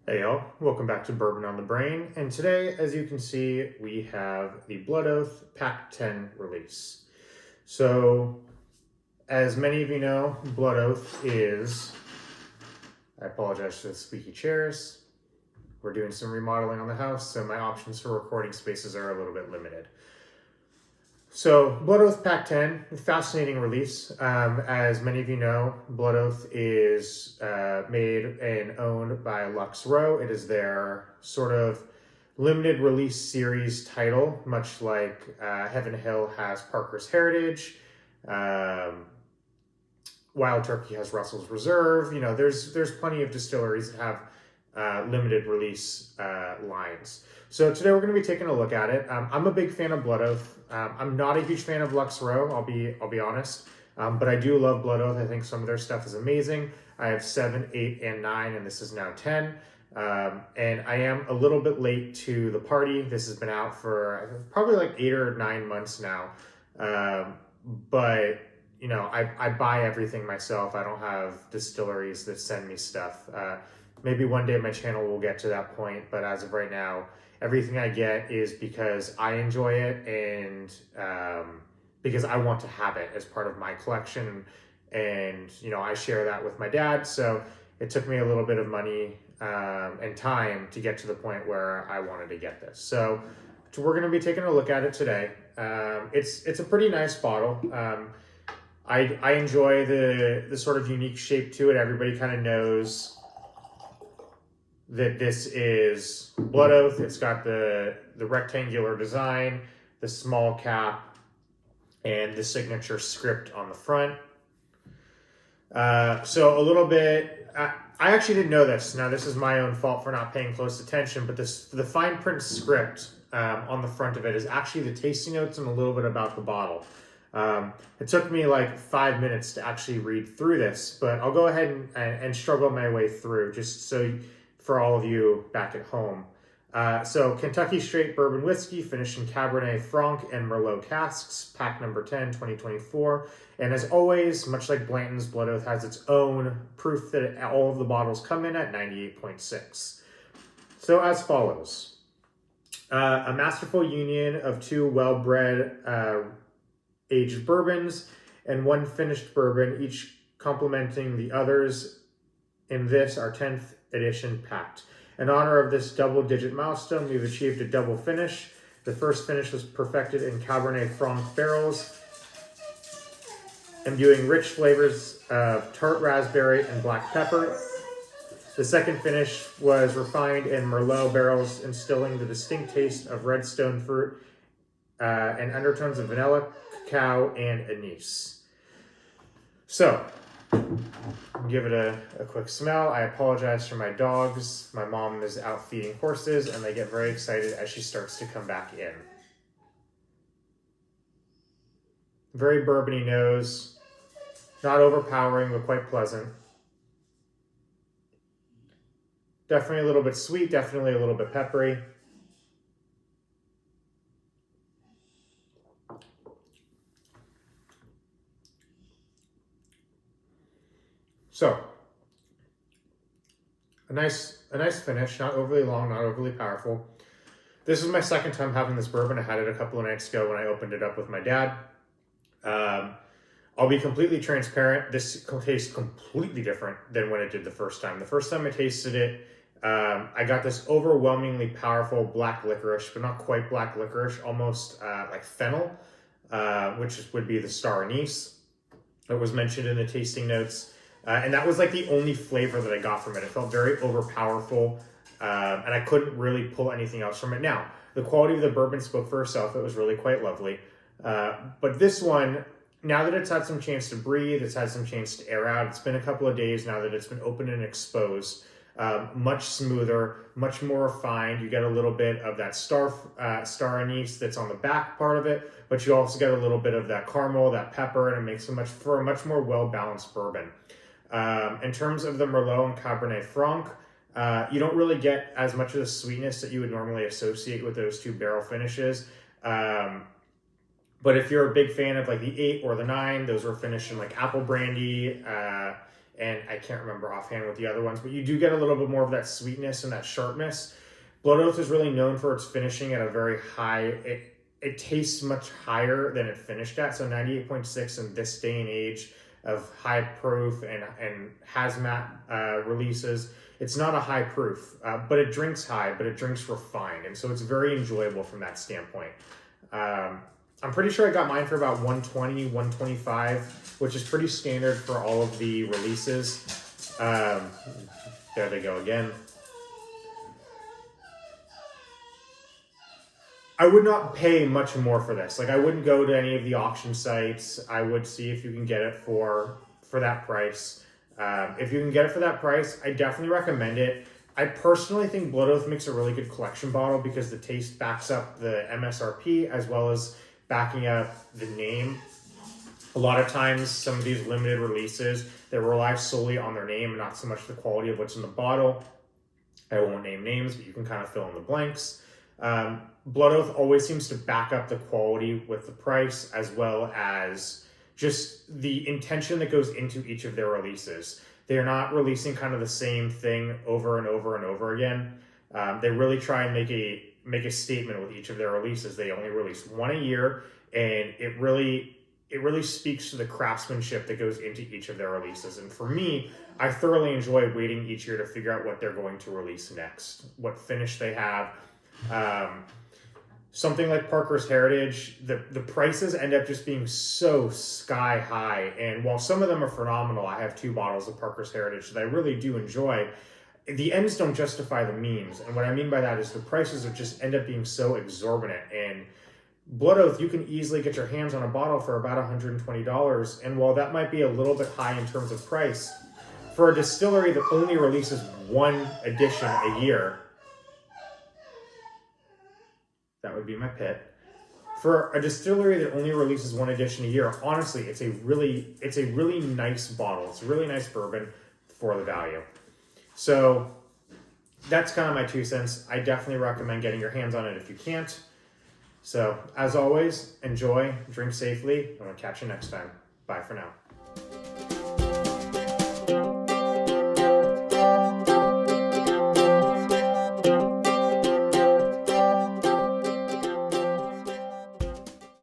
Hey y'all, welcome back to Bourbon on the Brain, and today, as you can see, we have the Blood Oath Pact 10 release. So, as many of you know, Blood Oath is, I apologize for the squeaky chairs, we're doing some remodeling on the house, so my options for recording spaces are a little bit limited. So, Blood Oath Pact 10, fascinating release. As many of you know, Blood Oath is made and owned by Lux Row. It is their sort of limited release series title, much like Heaven Hill has Parker's Heritage. Wild Turkey has Russell's Reserve. You know, there's plenty of distilleries that have limited release lines. So today we're going to be taking a look at it. I'm a big fan of Blood Oath. I'm not a huge fan of Lux Row. I'll be honest, but I do love Blood Oath. I think some of their stuff is amazing. I have 7, 8, and 9, and this is now 10. And I am a little bit late to the party. This has been out for probably like 8 or 9 months now. But you know, I buy everything myself. I don't have distilleries that send me stuff. Maybe one day my channel will get to that point, but as of right now, everything I get is because I enjoy it and because I want to have it as part of my collection. And, you know, I share that with my dad. So it took me a little bit of money and time to get to the point where I wanted to get this. So we're going to be taking a look at it today. It's a pretty nice bottle. I enjoy the sort of unique shape to it. Everybody kind of knows that this is Blood Oath. It's got the rectangular design, the small cap, and the signature script on the front. So a little bit, I actually didn't know this. Now this is my own fault for not paying close attention, but the fine print script on the front of it is actually the tasting notes and a little bit about the bottle. It took me like 5 minutes to actually read through this, but I'll go ahead and struggle my way through just so for all of you back at home. So Kentucky Straight Bourbon Whiskey, finished in Cabernet Franc and Merlot casks, pack number 10, 2024. And as always, much like Blanton's, Blood Oath has its own proof that all of the bottles come in at 98.6. So as follows. A masterful union of two well-bred aged bourbons and one finished bourbon, each complementing the others in this, our 10th edition Pact. In honor of this double-digit milestone, we've achieved a double finish. The first finish was perfected in Cabernet Franc barrels, imbuing rich flavors of tart raspberry and black pepper. The second finish was refined in Merlot barrels, instilling the distinct taste of red stone fruit and undertones of vanilla, cacao, and anise. So, give it a quick smell. I apologize for my dogs. My mom is out feeding horses, and they get very excited as she starts to come back in. Very bourbony nose. Not overpowering, but quite pleasant. Definitely a little bit sweet, definitely a little bit peppery. So, a nice finish, not overly long, not overly powerful. This is my second time having this bourbon. I had it a couple of nights ago when I opened it up with my dad. I'll be completely transparent. This tastes completely different than when it did the first time. The first time I tasted it, I got this overwhelmingly powerful black licorice, but not quite black licorice, almost like fennel, which would be the star anise that was mentioned in the tasting notes. And that was like the only flavor that I got from it. It felt very overpowerful, and I couldn't really pull anything else from it. Now, the quality of the bourbon spoke for itself. It was really quite lovely. But this one, now that it's had some chance to breathe, it's had some chance to air out, it's been a couple of days now that it's been open and exposed, much smoother, much more refined. You get a little bit of that star anise that's on the back part of it, but you also get a little bit of that caramel, that pepper, and it makes for a much more well-balanced bourbon. In terms of the Merlot and Cabernet Franc, you don't really get as much of the sweetness that you would normally associate with those two barrel finishes. But if you're a big fan of like the 8 or the 9, those were finished in like apple brandy and I can't remember offhand what the other ones, but you do get a little bit more of that sweetness and that sharpness. Blood Oath is really known for its finishing at a very high, it tastes much higher than it finished at, so 98.6 in this day and age of high proof and hazmat releases. It's not a high proof, but it drinks high, but it drinks refined, and so it's very enjoyable from that standpoint. I'm pretty sure I got mine for about 120, 125, which is pretty standard for all of the releases. There they go again. I would not pay much more for this. Like, I wouldn't go to any of the auction sites. I would see if you can get it for that price. If you can get it for that price, I definitely recommend it. I personally think Blood Oath makes a really good collection bottle because the taste backs up the MSRP as well as backing up the name. A lot of times, some of these limited releases, they rely solely on their name and not so much the quality of what's in the bottle. I won't name names, but you can kind of fill in the blanks. Blood Oath always seems to back up the quality with the price as well as just the intention that goes into each of their releases. They're not releasing kind of the same thing over and over and over again. They really try and make a statement with each of their releases. They only release one a year, and it really speaks to the craftsmanship that goes into each of their releases. And for me, I thoroughly enjoy waiting each year to figure out what they're going to release next, what finish they have. Something like Parker's Heritage, the prices end up just being so sky high. And while some of them are phenomenal, I have 2 bottles of Parker's Heritage that I really do enjoy. The ends don't justify the means. And what I mean by that is the prices are just end up being so exorbitant. And Blood Oath, you can easily get your hands on a bottle for about $120. And while that might be a little bit high in terms of price, for a distillery that only releases one edition a year, that would be my pit. For a distillery that only releases one edition a year, honestly, it's a really nice bottle. It's a really nice bourbon for the value. So that's kind of my 2 cents. I definitely recommend getting your hands on it if you can't. So as always, enjoy, drink safely, and we'll catch you next time. Bye for now.